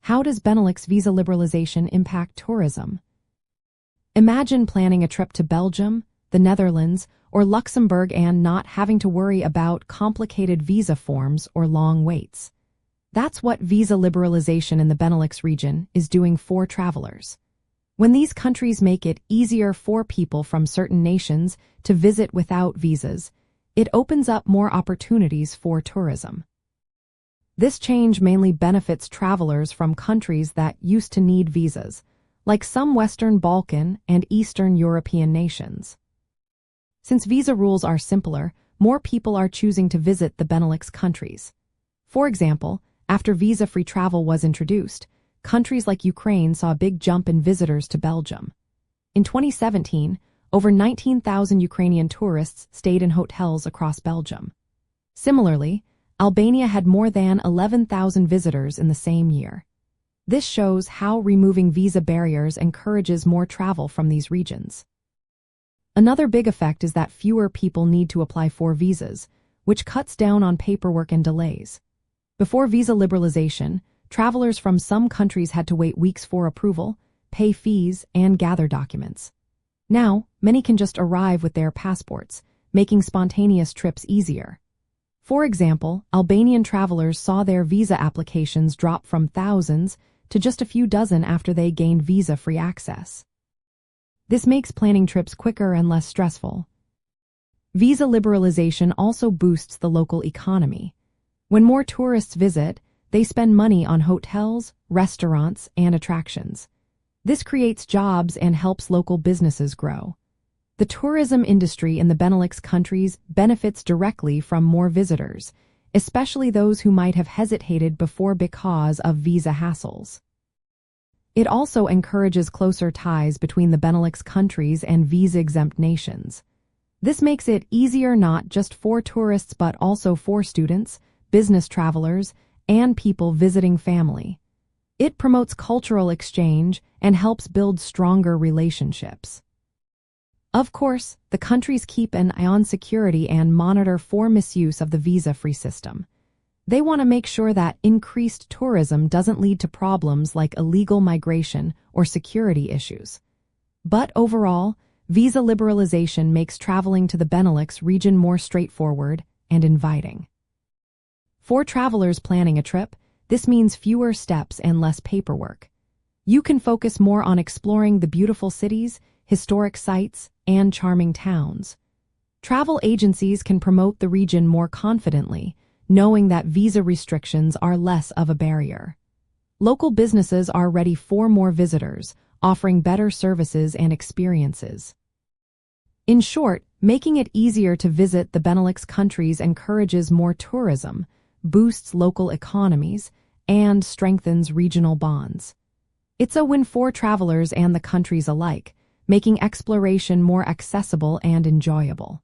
How does Benelux visa liberalization impact tourism? Imagine planning a trip to Belgium, the Netherlands, or Luxembourg and not having to worry about complicated visa forms or long waits. That's what visa liberalization in the Benelux region is doing for travelers. When these countries make it easier for people from certain nations to visit without visas, it opens up more opportunities for tourism. This change mainly benefits travelers from countries that used to need visas, like some Western Balkan and Eastern European nations. Since visa rules are simpler, more people are choosing to visit the Benelux countries. For example, after visa-free travel was introduced, countries like Ukraine saw a big jump in visitors to Belgium. In 2017, over 19,000 Ukrainian tourists stayed in hotels across Belgium. Similarly, Albania had more than 11,000 visitors in the same year. This shows how removing visa barriers encourages more travel from these regions. Another big effect is that fewer people need to apply for visas, which cuts down on paperwork and delays. Before visa liberalization, travelers from some countries had to wait weeks for approval, pay fees, and gather documents. Now, many can just arrive with their passports, making spontaneous trips easier. For example, Albanian travelers saw their visa applications drop from thousands to just a few dozen after they gained visa-free access. This makes planning trips quicker and less stressful. Visa liberalization also boosts the local economy. When more tourists visit, they spend money on hotels, restaurants, and attractions. This creates jobs and helps local businesses grow. The tourism industry in the Benelux countries benefits directly from more visitors, especially those who might have hesitated before because of visa hassles. It also encourages closer ties between the Benelux countries and visa-exempt nations. This makes it easier not just for tourists but also for students, business travelers, and people visiting family. It promotes cultural exchange and helps build stronger relationships. Of course, the countries keep an eye on security and monitor for misuse of the visa-free system. They want to make sure that increased tourism doesn't lead to problems like illegal migration or security issues. But overall, visa liberalization makes traveling to the Benelux region more straightforward and inviting. For travelers planning a trip, this means fewer steps and less paperwork. You can focus more on exploring the beautiful cities, historic sites, and charming towns. Travel agencies can promote the region more confidently, knowing that visa restrictions are less of a barrier. Local businesses are ready for more visitors, offering better services and experiences. In short, making it easier to visit the Benelux countries encourages more tourism, boosts local economies, and strengthens regional bonds. It's a win for travelers and the countries alike, making exploration more accessible and enjoyable.